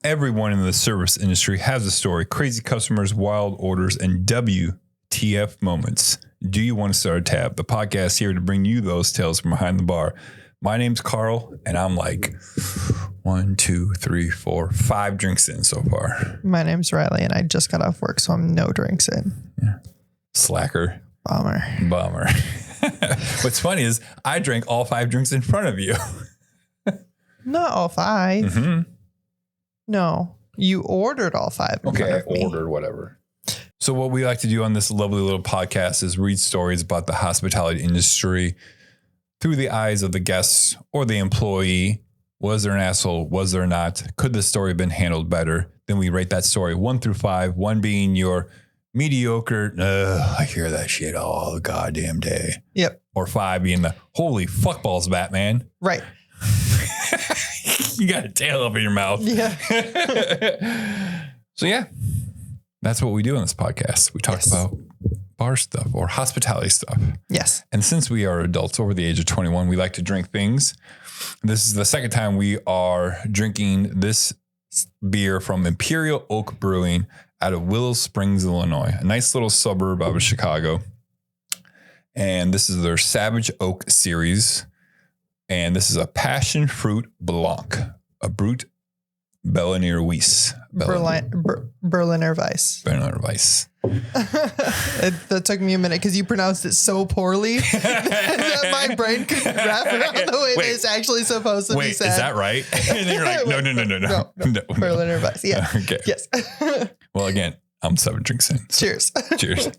Everyone in the service industry has a story, crazy customers, wild orders, and WTF moments. Do you want to start a tab? The podcast here to bring you those tales from behind the bar. My name's Carl, and I'm like 1, 2, 3, 4, 5 drinks in so far. My name's Riley, and I just got off work, so I'm no drinks in. Yeah. Slacker. Bummer. What's funny is I drank all 5 drinks in front of you. Not all 5. Mm-hmm. No, you ordered all 5. Okay, I ordered whatever. So what we like to do on this lovely little podcast is read stories about the hospitality industry through the eyes of the guests or the employee. Was there an asshole? Was there not? Could the story have been handled better? Then we rate that story 1 through 5, 1 being your mediocre. I hear that shit all the goddamn day. Yep. Or 5 being the holy fuckballs, Batman. Right. You got a tail up in your mouth. Yeah. So yeah, that's what we do on this podcast. We talk about bar stuff or hospitality stuff. Yes. And since we are adults over the age of 21, we like to drink things. This is the second time we are drinking this beer from Imperial Oak Brewing out of Willow Springs, Illinois, a nice little suburb out of Chicago. And this is their Savage Oak series. And this is a passion fruit blanc, a brut Berliner Weiss. Berliner Weiss. Berliner Weiss. That took me a minute because you pronounced it so poorly that my brain couldn't wrap around the way that it's actually supposed to be said. Wait, is that right? And then you're like, no. Berliner Weiss. Yeah. Okay. Yes. Well, again, I'm 7 drinks in. So cheers. Cheers.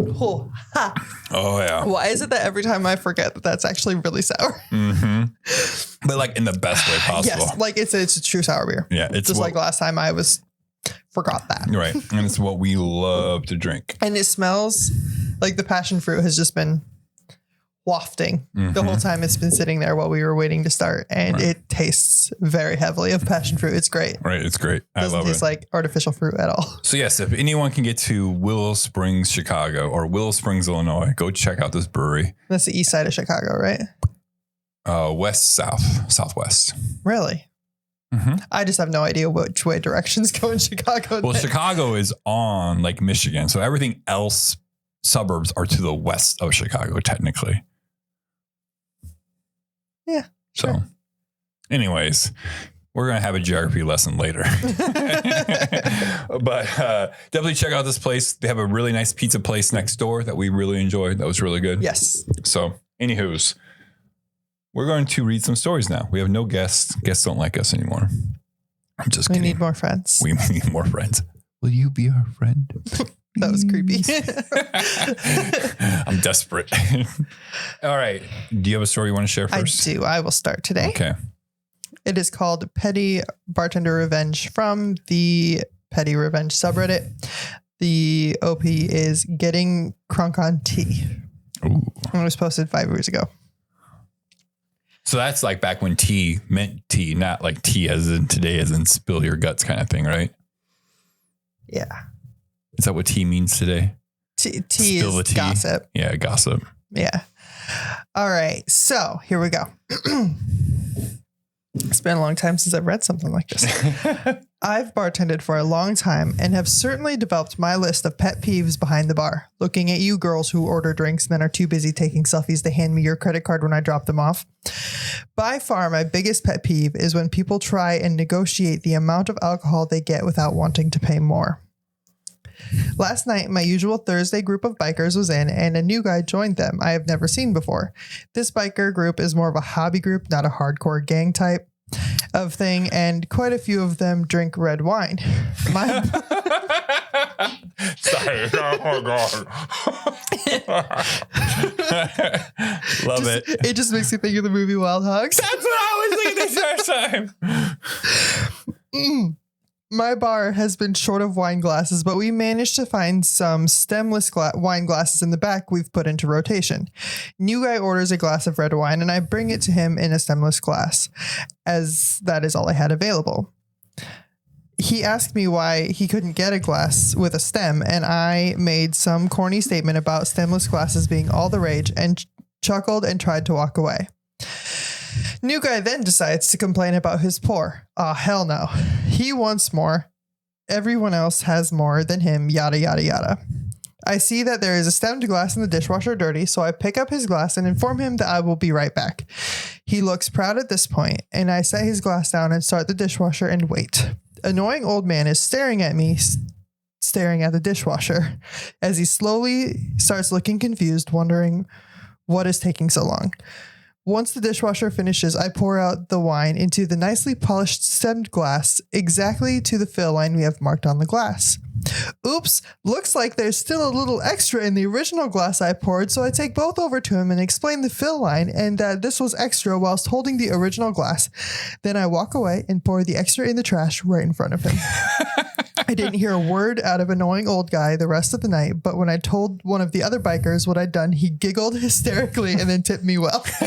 Oh, yeah. Why is it that every time I forget that that's actually really sour? Mm-hmm. But like in the best way possible. Yes, like it's a true sour beer. Yeah, it's just like last time I forgot that. Right, and it's what we love to drink. And it smells like the passion fruit has just been wafting the whole time it's been sitting there while we were waiting to start, and it tastes very heavily of passion fruit. It's great. Right, it's great. I love it. Doesn't taste like artificial fruit at all. So yes, if anyone can get to Willow Springs, Chicago, or Willow Springs, Illinois, go check out this brewery. That's the east side of Chicago, right? Southwest. Really? Mm-hmm. I just have no idea which way directions go in Chicago. Well, Chicago is on Lake Michigan, so everything else suburbs are to the west of Chicago, technically. Yeah. So, sure. Anyways, we're going to have a geography lesson later. But definitely check out this place. They have a really nice pizza place next door that we really enjoyed. That was really good. Yes. So, anywho's, we're going to read some stories now. We have no guests. Guests don't like us anymore. I'm just kidding. We need more friends. We need more friends. Will you be our friend? That was creepy. I'm desperate. All right. Do you have a story you want to share first? I do. I will start today. Okay. It is called Petty Bartender Revenge from the Petty Revenge subreddit. The OP is Getting Crunk on Tea. Ooh. And it was posted 5 years ago. So that's like back when tea meant tea, not like tea as in today, as in spill your guts kind of thing, right? Yeah. Is that what tea means today? Tea is gossip. Yeah, gossip. Yeah. All right. So here we go. It's been a long time since I've read something like this. I've bartended for a long time and have certainly developed my list of pet peeves behind the bar. Looking at you girls who order drinks and then are too busy taking selfies to hand me your credit card when I drop them off. By far, my biggest pet peeve is when people try and negotiate the amount of alcohol they get without wanting to pay more. Last night, my usual Thursday group of bikers was in, and a new guy joined them I have never seen before. This biker group is more of a hobby group, not a hardcore gang type of thing, and quite a few of them drink red wine. Sorry. Oh, God. Love it. It just makes you think of the movie Wild Hogs. That's what I was thinking the first time. My bar has been short of wine glasses, but we managed to find some stemless wine glasses in the back we've put into rotation. New guy orders a glass of red wine, and I bring it to him in a stemless glass, as that is all I had available. He asked me why he couldn't get a glass with a stem, and I made some corny statement about stemless glasses being all the rage and chuckled and tried to walk away. New guy then decides to complain about his pour. Oh, hell no. He wants more. Everyone else has more than him, yada, yada, yada. I see that there is a stemmed glass in the dishwasher dirty, so I pick up his glass and inform him that I will be right back. He looks proud at this point, and I set his glass down and start the dishwasher and wait. Annoying old man is staring at me, staring at the dishwasher, as he slowly starts looking confused, wondering what is taking so long. Once the dishwasher finishes, I pour out the wine into the nicely polished stemmed glass exactly to the fill line we have marked on the glass. Oops, looks like there's still a little extra in the original glass I poured, so I take both over to him and explain the fill line and that this was extra whilst holding the original glass. Then I walk away and pour the extra in the trash right in front of him. I didn't hear a word out of annoying old guy the rest of the night, but when I told one of the other bikers what I'd done, he giggled hysterically and then tipped me well. Is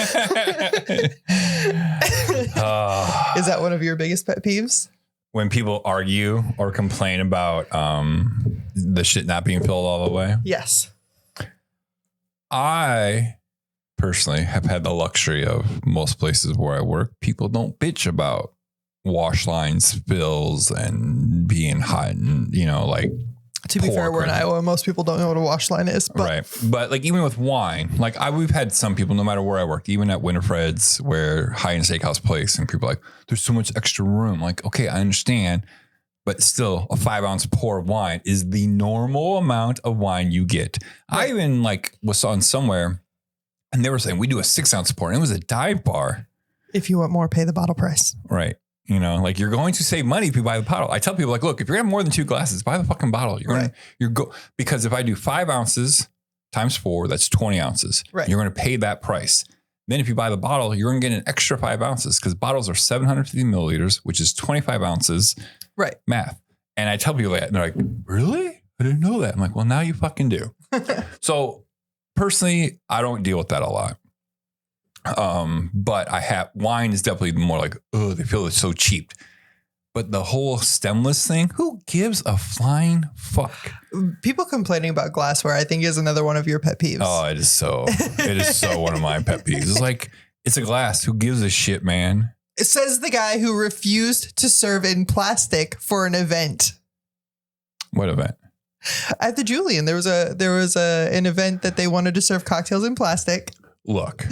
that one of your biggest pet peeves? When people argue or complain about the shit not being filled all the way. Yes. I personally have had the luxury of most places where I work, people don't bitch about wash line spills and being hot and, you know, like, to be fair, we're in Iowa. Most people don't know what a wash line is. But. Right. But like even with wine, like we've had some people, no matter where I worked, even at Winifred's, where high-end steakhouse place, and people are like, there's so much extra room. Like, okay, I understand. But still, a 5-ounce pour of wine is the normal amount of wine you get. Right. I even like was on somewhere and they were saying we do a 6-ounce pour and it was a dive bar. If you want more, pay the bottle price. Right. You know, like you're going to save money if you buy the bottle. I tell people like, look, if you're gonna have more than 2 glasses, buy the fucking bottle. Because if I do 5 ounces times 4, that's 20 ounces. Right. You're going to pay that price. Then if you buy the bottle, you're going to get an extra 5 ounces because bottles are 750 milliliters, which is 25 ounces. Right. Math. And I tell people that and they're like, really? I didn't know that. I'm like, well, now you fucking do. So personally, I don't deal with that a lot. But wine is definitely more like, oh, they feel it's so cheap. But the whole stemless thing, who gives a flying fuck? People complaining about glassware, I think, is another one of your pet peeves. Oh, it is so one of my pet peeves. It's like, it's a glass. Who gives a shit, man? It says the guy who refused to serve in plastic for an event. What event? At the Julian, there was an event that they wanted to serve cocktails in plastic. Look,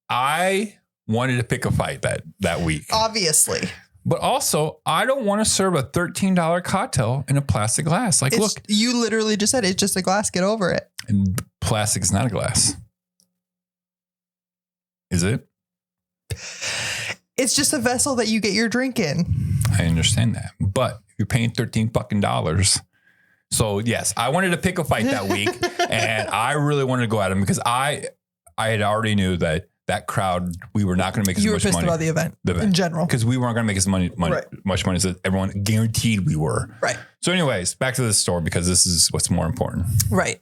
I wanted to pick a fight that week. Obviously. But also, I don't want to serve a $13 cocktail in a plastic glass. Like, look. You literally just said it's just a glass. Get over it. And plastic is not a glass. Is it? It's just a vessel that you get your drink in. I understand that. But you're paying $13 fucking dollars. So yes, I wanted to pick a fight that week and I really wanted to go at him because I had already knew that crowd, we were not going to make as much money. You were pissed about the event in general. Because we weren't going to make as much money as everyone guaranteed we were. Right. So anyways, back to the store because this is what's more important. Right.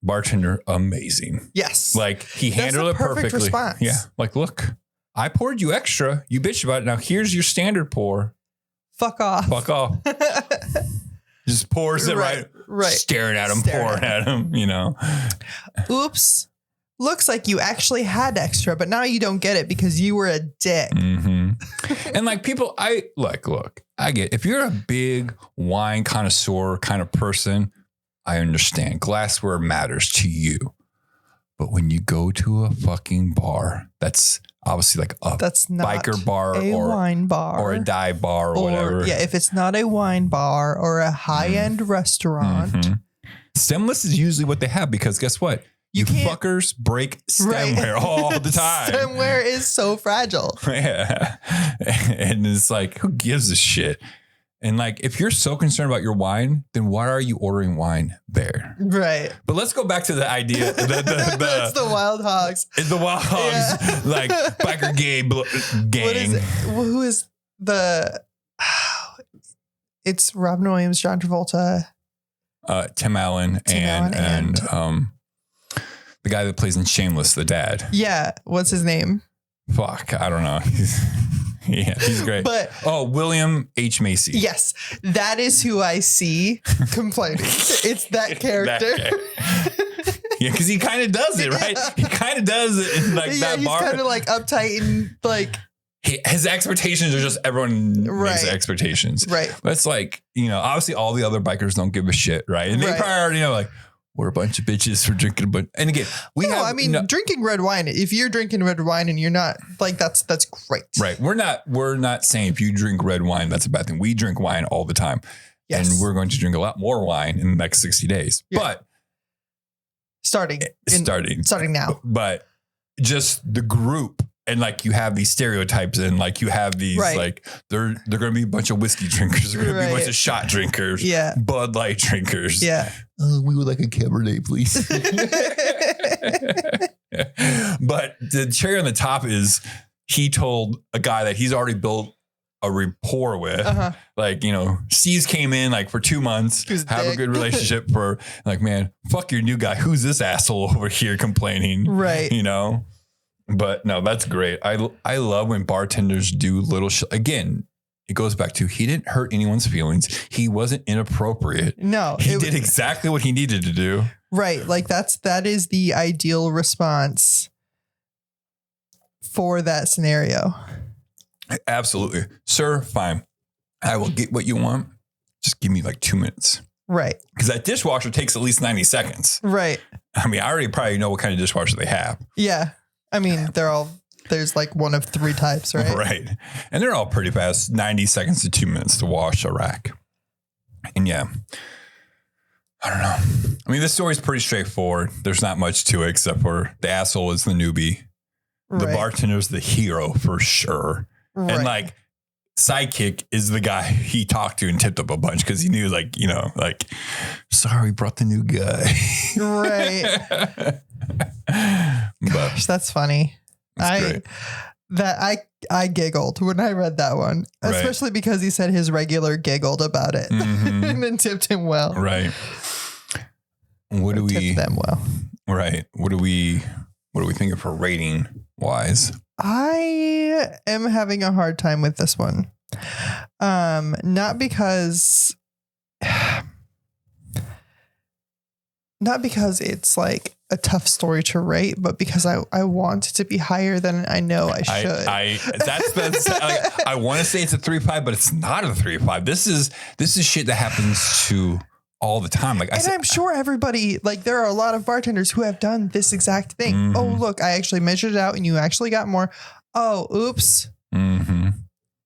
Bartender, amazing. Yes. Like he handled it perfectly. Response. Yeah. Like, look, I poured you extra. You bitched about it. Now here's your standard pour. Fuck off. Fuck off. Just pours it right. Staring at him, pouring at him, you know. Oops. Looks like you actually had extra, but now you don't get it because you were a dick. Mm-hmm. And like people, I get, if you're a big wine connoisseur kind of person, I understand glassware matters to you. But when you go to a fucking bar, that's obviously like that's not biker bar or wine bar or a dive bar or whatever. Yeah, if it's not a wine bar or a high-end restaurant. Mm-hmm. Stemless is usually what they have because guess what? You fuckers break stemware all the time. Stemware is so fragile. Yeah. And it's like, who gives a shit? And like, if you're so concerned about your wine, then why are you ordering wine there? Right. But let's go back to the idea. That's the Wild Hogs. It's the Wild Hogs, yeah. Like biker gang. What is it? Who is the? It's Robin Williams, John Travolta, Tim Allen, and the guy that plays in Shameless, the dad. Yeah. What's his name? Fuck, I don't know. Yeah, he's great. But William H. Macy. Yes, that is who I see complaining. It's that character. Yeah, because he kind of does it, right? He kind of does in like Yeah, that he's bar. kind of like uptight and like His expectations are just everyone makes Right. expectations. right. But it's like, obviously all the other bikers don't give a shit, right? And they Right. probably already know, like, we're a bunch of bitches for drinking. But and again, drinking red wine. If you're drinking red wine and you're not like that's great. right. We're not saying if you drink red wine, that's a bad thing. We drink wine all the time. Yes. And we're going to drink a lot more wine in the next 60 days. Yeah. But starting now. But just the group. And like you have these stereotypes and like you have these like they're going to be a bunch of whiskey drinkers. They're going to be a bunch of shot drinkers. Yeah. Bud Light drinkers. Yeah. We would like a Cabernet, please. But the cherry on the top is he told a guy that he's already built a rapport with. Like, Steve's came in like for 2 months, have a good relationship for like, man, fuck your new guy. Who's this asshole over here complaining? Right. But no, that's great. I love when bartenders do little again, it goes back to he didn't hurt anyone's feelings. He wasn't inappropriate. No. He did exactly what he needed to do. Right. Like that is the ideal response for that scenario. Absolutely. Sir, fine. I will get what you want. Just give me like 2 minutes. Right. Because that dishwasher takes at least 90 seconds. Right. I mean, I already probably know what kind of dishwasher they have. Yeah. I mean, there's like one of 3 types, right? Right. And they're all pretty fast. 90 seconds to 2 minutes to wash a rack. And yeah, I don't know. I mean, this story's pretty straightforward. There's not much to it except for the asshole is the newbie. The bartender's the hero for sure. Right. And like sidekick is the guy he talked to and tipped up a bunch because he knew like, sorry, brought the new guy. Right. Gosh, that's funny. That's great. I giggled when I read that one, especially because he said his regular giggled about it and then tipped him well. Right. What do we tip them well? Right. What do we think for rating wise? I am having a hard time with this one. Not because it's like a tough story to rate, but because I want it to be higher than I know I should. That's like, I want to say it's a 3.5, but it's not a 3.5. This is shit that happens to all the time. Like I'm sure everybody, like there are a lot of bartenders who have done this exact thing. Mm-hmm. Oh, look, I actually measured it out and you actually got more. Oh, oops. Mm-hmm.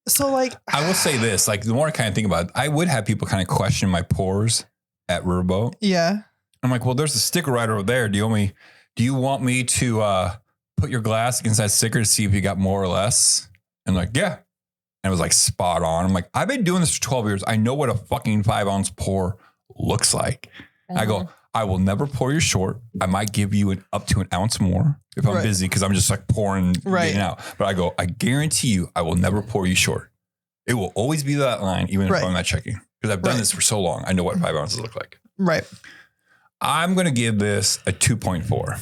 So like, I will say this, like the more I kind of think about it, I would have people kind of question my pours at Riverboat. Yeah. I'm like, well, there's a sticker right over there. Do you want me to put your glass against that sticker to see if you got more or less? And like, yeah. And it was like spot on. I'm like, I've been doing this for 12 years. I know what a fucking 5-ounce pour looks like. Uh-huh. I go, I will never pour you short. I might give you up to an ounce more if I'm busy because I'm just like pouring getting out. But I go, I guarantee you, I will never pour you short. It will always be that line, even if I'm not checking. Because I've done this for so long. I know what 5 ounces look like. Right. I'm going to give this a 2.4.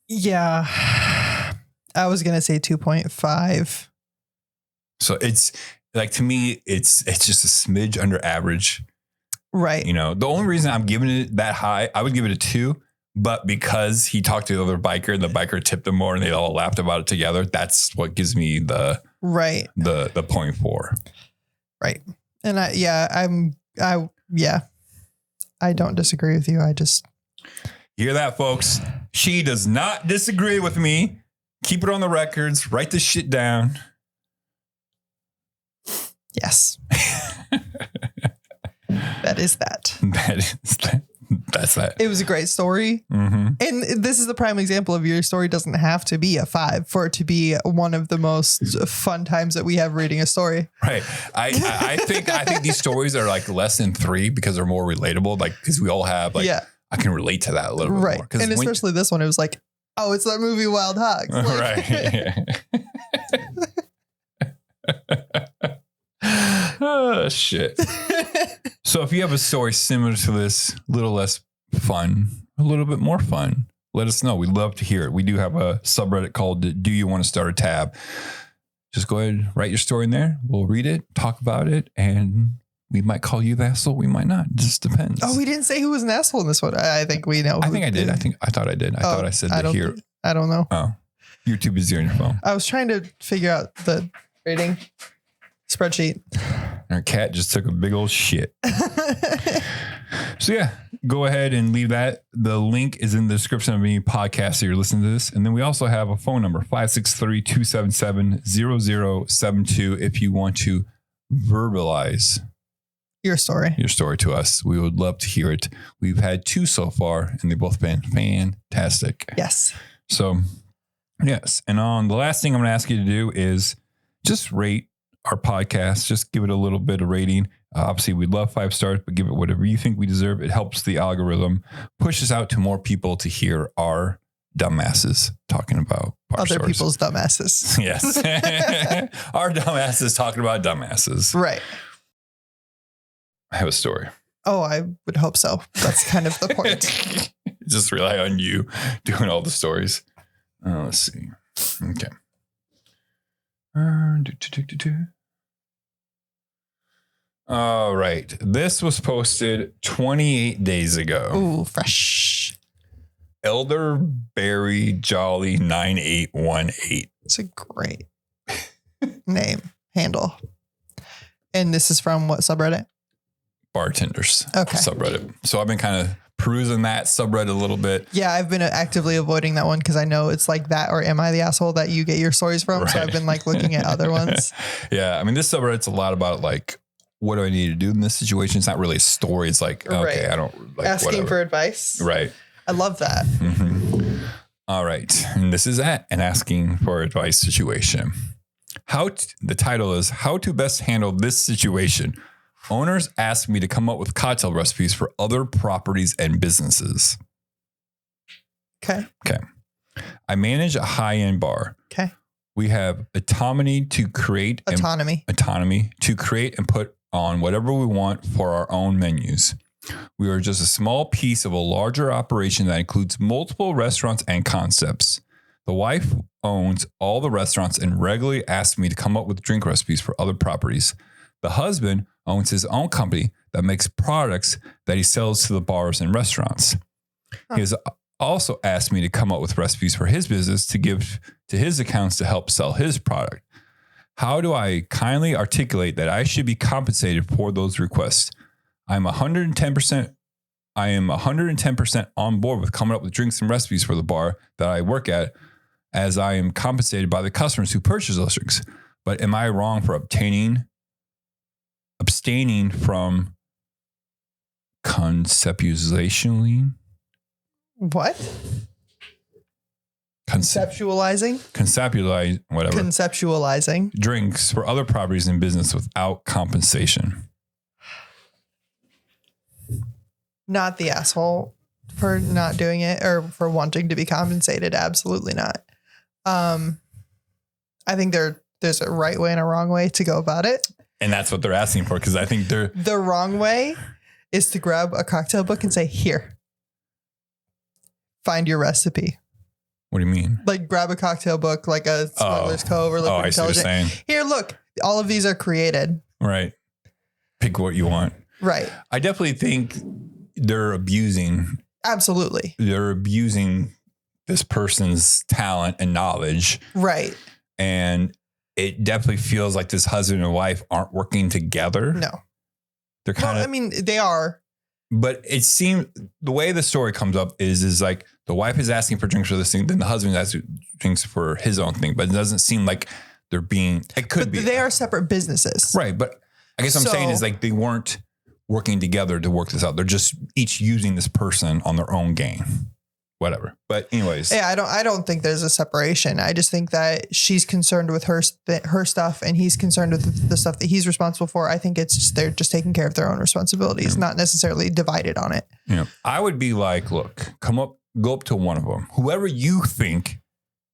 Yeah. I was going to say 2.5. So it's like, to me, it's just a smidge under average. Right. The only reason I'm giving it that high, I would give it a 2, but because he talked to the other biker and the biker tipped him more and they all laughed about it together, that's what gives me the 0.4. Right. And I don't disagree with you. I just hear that, folks. She does not disagree with me. Keep it on the records. Write this shit down. Yes. That is that. That's that. It was a great story. Mm-hmm. And this is the prime example of your story doesn't have to be a 5 for it to be one of the most fun times that we have reading a story. Right. I think these stories are like less than 3 because they're more relatable. Like, because we all have like, I can relate to that a little bit more. And especially this one, it was like, oh, it's that movie Wild Hogs. Right. Oh, shit. So if you have a story similar to this, a little less fun, a little bit more fun, let us know. We'd love to hear it. We do have a subreddit called Do You Want to Start a Tab? Just go ahead and write your story in there. We'll read it, talk about it, and We might call you the asshole. We might not. It just depends. Oh, we didn't say who was an asshole in this one. I think we know. I think I did. I thought I did. I thought I said that here. I don't know. Oh, you're too busy on your phone. I was trying to figure out the rating spreadsheet. Our cat just took a big old shit. So yeah, go ahead and leave that. The link is in the description of any podcast that you're listening to this. And then we also have a phone number, 563-277-0072. If you want to verbalize your story to us, we would love to hear it. We've had 2 so far and they've both been fantastic. Yes. So yes. And the last thing I'm going to ask you to do is just rate our podcast. Just give it a little bit of rating. Obviously, we'd love 5 stars, but give it whatever you think we deserve. It helps the algorithm push us out to more people to hear our dumbasses talking about other people's dumbasses. Yes. Our dumbasses talking about dumbasses. Right. I have a story. Oh, I would hope so. That's kind of the point. Just rely on you doing all the stories. Let's see. Okay. All right. This was posted 28 days ago. Ooh, fresh. Elderberry Jolly 9818. It's a great name handle. And this is from what subreddit? Bartenders. Okay. Subreddit. So I've been kind of perusing that subreddit a little bit. Yeah, I've been actively avoiding that one because I know it's like that or am I the asshole that you get your stories from? Right. So I've been like looking at other ones. Yeah. I mean, this subreddit's a lot about like, what do I need to do in this situation? It's not really a story. It's like, okay, I don't like asking for advice. Right. I love that. Mm-hmm. All right. And this is an asking for advice situation. The title is How to Best Handle This Situation. Owners asked me to come up with cocktail recipes for other properties and businesses. Okay. I manage a high-end bar. Okay. We have autonomy to create and put on whatever we want for our own menus. We are just a small piece of a larger operation that includes multiple restaurants and concepts. The wife owns all the restaurants and regularly asks me to come up with drink recipes for other properties. The husband owns his own company that makes products that he sells to the bars and restaurants. Huh. He has also asked me to come up with recipes for his business to give to his accounts to help sell his product. How do I kindly articulate that I should be compensated for those requests? I am 110% on board with coming up with drinks and recipes for the bar that I work at, as I am compensated by the customers who purchase those drinks. But am I wrong for abstaining from conceptualizing? What? Conceptualizing drinks for other properties in business without compensation. Not the asshole for not doing it or for wanting to be compensated. Absolutely not. I think there's a right way and a wrong way to go about it. And that's what they're asking for, because I think the wrong way is to grab a cocktail book and say, here, find your recipe. What do you mean? Like grab a cocktail book, like a Smuggler's Cove or Liquid Intelligent. Here, look, all of these are created. Right. Pick what you want. Right. I definitely think they're abusing. Absolutely. They're abusing this person's talent and knowledge. Right. And it definitely feels like this husband and wife aren't working together. No. They're kind of. I mean, they are. But it seems the way the story comes up is like the wife is asking for drinks for this thing, then the husband asks drinks for his own thing. But it doesn't seem like they're being. It could be. They are separate businesses, right? But I guess I'm saying is like they weren't working together to work this out. They're just each using this person on their own game. Whatever. But anyways. Yeah, I don't think there's a separation. I just think that she's concerned with her stuff and he's concerned with the stuff that he's responsible for. I think it's just, they're just taking care of their own responsibilities, not necessarily divided on it. Yeah. I would be like, look, go up to one of them. Whoever you think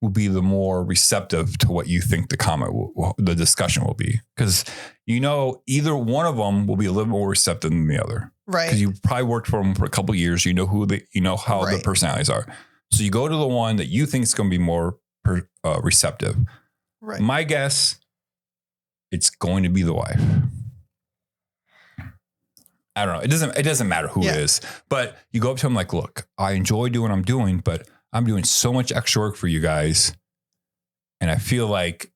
will be the more receptive to what you think the discussion will be. Because, either one of them will be a little more receptive than the other. Right. Because you probably worked for them for a couple of years. You know how the personalities are. So you go to the one that you think is going to be more receptive. Right. My guess, it's going to be the wife. I don't know. It doesn't matter who it is, but you go up to them like, look, I enjoy doing what I'm doing, but I'm doing so much extra work for you guys. And I feel like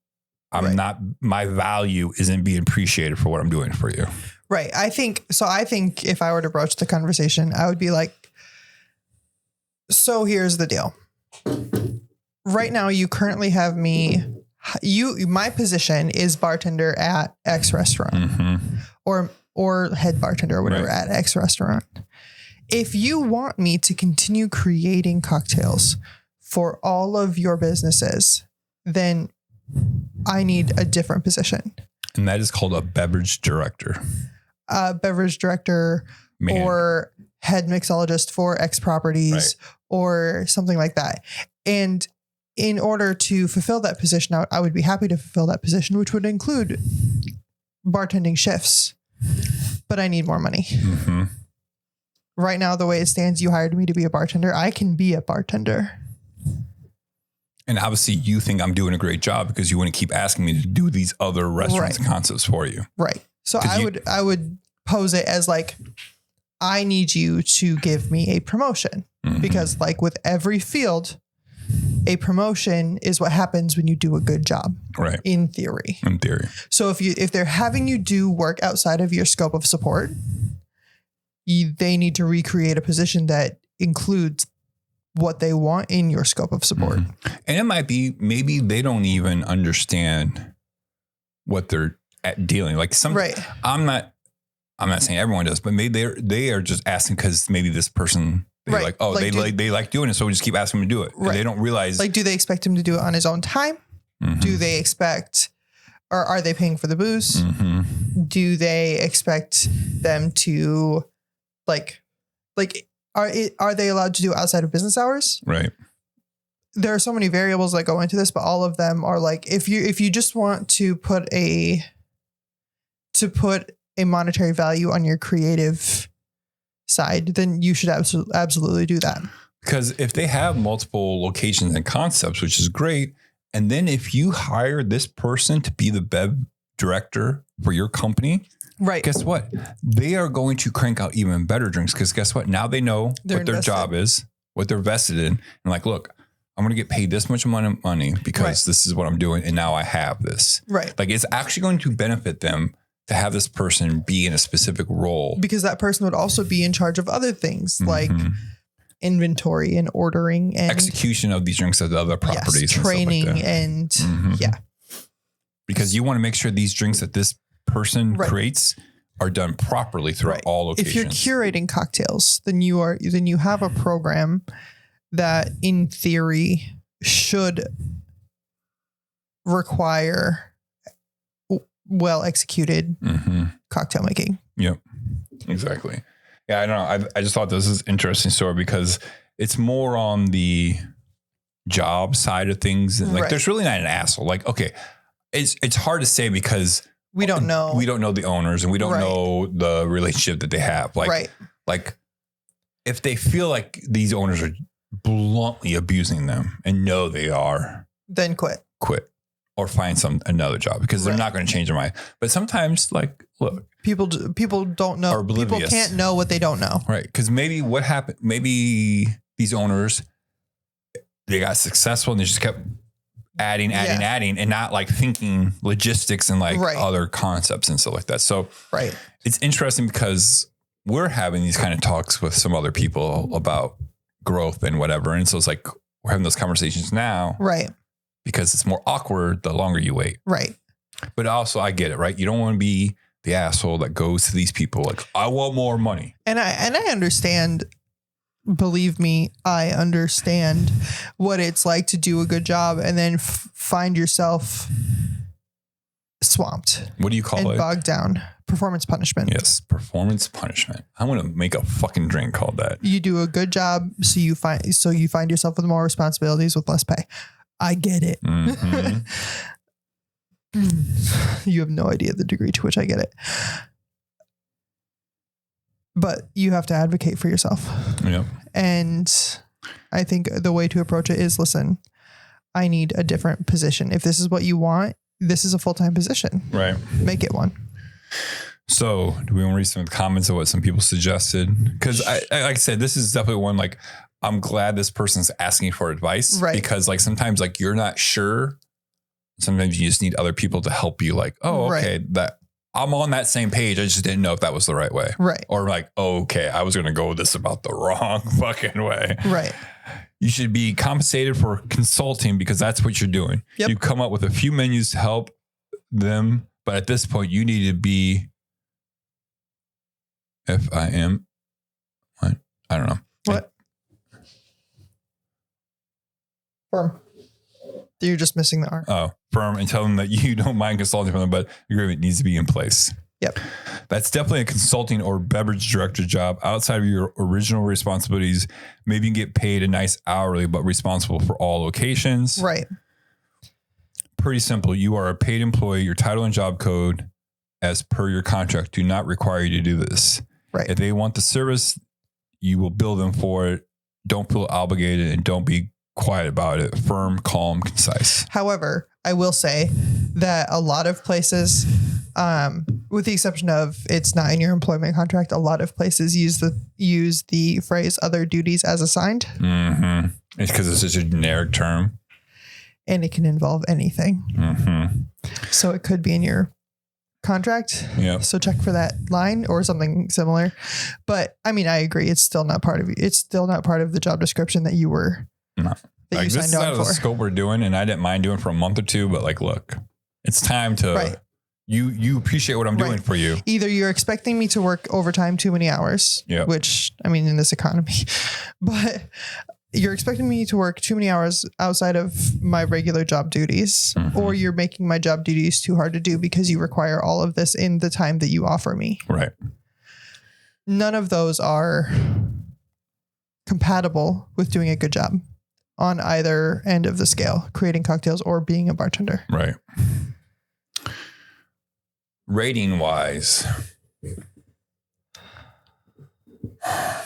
my value isn't being appreciated for what I'm doing for you. Right. I think if I were to broach the conversation, I would be like, so here's the deal. Right now, you currently have me. My position is bartender at X restaurant, or head bartender or whatever at X restaurant. If you want me to continue creating cocktails for all of your businesses, then I need a different position. And that is called a beverage director. Or head mixologist for X properties or something like that. And in order to fulfill that position, I would be happy to fulfill that position, which would include bartending shifts, but I need more money. Mm-hmm. Right now, the way it stands, you hired me to be a bartender. I can be a bartender. And obviously you think I'm doing a great job because you want to keep asking me to do these other restaurants and concepts for you. Right. So I would pose it as like, I need you to give me a promotion because like with every field, a promotion is what happens when you do a good job. Right. In theory. So if they're having you do work outside of your scope of support, they need to recreate a position that includes what they want in your scope of support. And it might be, maybe they don't even understand what they're dealing. Like I'm not saying everyone does, but maybe they are just asking because maybe this person they like doing it, so we just keep asking them to do it. Right. They don't realize. Like, do they expect him to do it on his own time? Mm-hmm. Do they expect, or are they paying for the booze? Mm-hmm. Do they expect them to, are they allowed to do outside of business hours? Right. There are so many variables that go into this, but all of them are like, if you just want to put a monetary value on your creative side, then you should absolutely do that. Because if they have multiple locations and concepts, which is great, and then if you hire this person to be the bev director for your company, right? Guess what? They are going to crank out even better drinks because guess what? Now they know what their job is, what they're vested in, and like, look, I'm going to get paid this much money because this is what I'm doing, and now I have this. Right. Like it's actually going to benefit them to have this person be in a specific role. Because that person would also be in charge of other things like inventory and ordering and execution of these drinks at the other properties. Training and Because you want to make sure these drinks that this person creates are done properly throughout all locations. If you're curating cocktails, then you have a program that in theory should require well executed cocktail making. Yep, exactly. Yeah, I don't know. I just thought this is an interesting story because it's more on the job side of things. And like, there's really not an asshole. Like, okay, it's hard to say because we don't know. We don't know the owners and we don't know the relationship that they have. Like, like if they feel like these owners are bluntly abusing them and know they are, then quit. Or find another job because they're not going to change their mind. But sometimes, like, look, people don't know. People can't know what they don't know. Right. Because maybe what happened, maybe these owners, they got successful and they just kept adding and not like thinking logistics and like other concepts and stuff like that. So it's interesting because we're having these kind of talks with some other people about growth and whatever. And so it's like, we're having those conversations now. Right. Because it's more awkward the longer you wait. Right. But also I get it, right? You don't want to be the asshole that goes to these people like, I want more money. And I understand, believe me, I understand what it's like to do a good job and then find yourself swamped. What do you call it? Bogged down. Performance punishment. Yes, performance punishment. I want to make a fucking drink called that. You do a good job, so you find yourself with more responsibilities with less pay. I get it. Mm-hmm. You have no idea the degree to which I get it. But you have to advocate for yourself. Yeah. And I think the way to approach it is, listen, I need a different position. If this is what you want, this is a full-time position. Right. Make it one. So do we want to read some of the comments of what some people suggested? Because I like I said, this is definitely one, like, I'm glad this person's asking for advice, Right. Because like sometimes like you're not sure. Sometimes you just need other people to help you. Like, oh, okay, that I'm on that same page. I just didn't know if that was the right way. Right. Or like, oh, okay, I was going to go with this about the wrong fucking way. Right. You should be compensated for consulting because that's what you're doing. Yep. You come up with a few menus to help them. But at this point, you need to be, if I am, what? I don't know. What? Firm. You're just missing the R. Oh, firm, and tell them that you don't mind consulting for them, but the agreement needs to be in place. Yep. That's definitely a consulting or beverage director job outside of your original responsibilities. Maybe you can get paid a nice hourly, but responsible for all locations. Right. Pretty simple. You are a paid employee. Your title and job code, as per your contract, do not require you to do this. Right. If they want the service, you will bill them for it. Don't feel obligated and don't be quiet about it. Firm, calm, concise. However, I will say that a lot of places, with the exception of it's not in your employment contract, a lot of places use the phrase other duties as assigned. Mm-hmm. It's because it's such a generic term. And it can involve anything. Mm-hmm. So it could be in your contract. Yeah. So check for that line or something similar. But I mean, I agree. It's still not part of the job description that you were. No. That like you this is signed out on of the for. scope we're doing, and I didn't mind doing for a month or two, but like, look, it's time to Right. You appreciate what I'm doing Right. for you. Either you're expecting me to work overtime too many hours, Yeah. which I mean, in this economy, but you're expecting me to work too many hours outside of my regular job duties, or you're making my job duties too hard to do because you require all of this in the time that you offer me. Right. None of those are compatible with doing a good job on either end of the scale, creating cocktails or being a bartender. Right. Rating wise,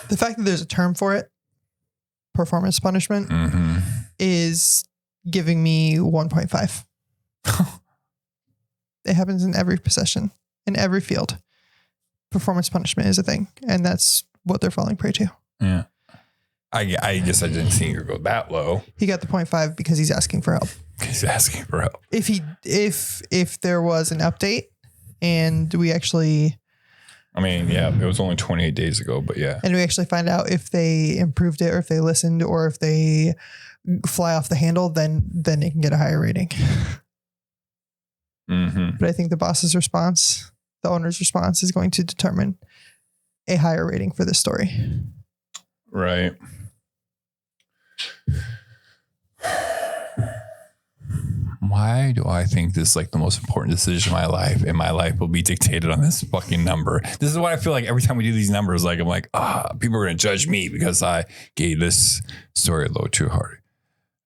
The fact that there's a term for it, performance punishment, is giving me 1.5. It happens in every possession, in every field. Performance punishment is a thing, and that's what they're falling prey to. Yeah. I guess I didn't see you go that low. He got the 0.5 because he's asking for help. He's asking for help. If there was an update and we actually, I mean, yeah, it was only 28 days ago, but yeah. and we actually find out if they improved it or if they listened or if they fly off the handle, then it can get a higher rating. But I think the boss's response, the owner's response, is going to determine a higher rating for this story. Right. Why do I think this is like the most important decision in my life, and my life will be dictated on this fucking number? This is why I feel like every time we do these numbers, like I'm like, people are going to judge me because I gave this story a little too hard.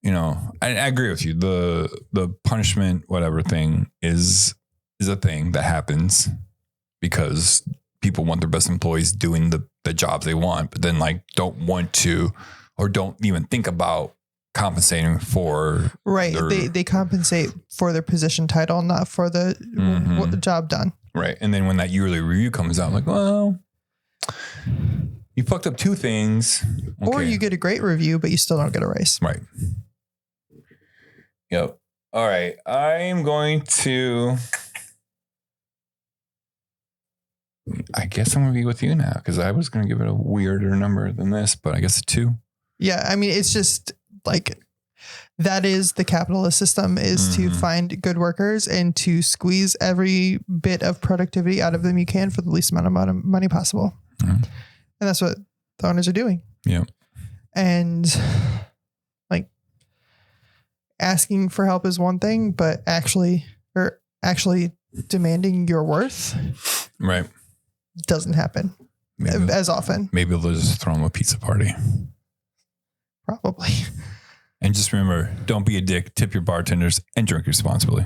You know, I agree with you. The punishment, whatever thing is a thing that happens because people want their best employees doing the jobs they want, but then like don't want to, or don't even think about compensating for They compensate for their position title, not for the what the job done. Right. And then when that yearly review comes out, I'm like, well, you fucked up two things. Okay. Or you get a great review, but you still don't get a raise. Right. Yep. All right. I'm going to, I guess I'm going to be with you now because I was going to give it a weirder number than this, but I guess a 2. Yeah. I mean, it's just like, that is the capitalist system, is to find good workers and to squeeze every bit of productivity out of them you can for the least amount of money possible. And that's what the owners are doing. Yeah. And like, asking for help is one thing, but actually demanding your worth right doesn't happen as often. Maybe they'll just throw them a pizza party. Probably. And just remember, don't be a dick, tip your bartenders, and drink responsibly.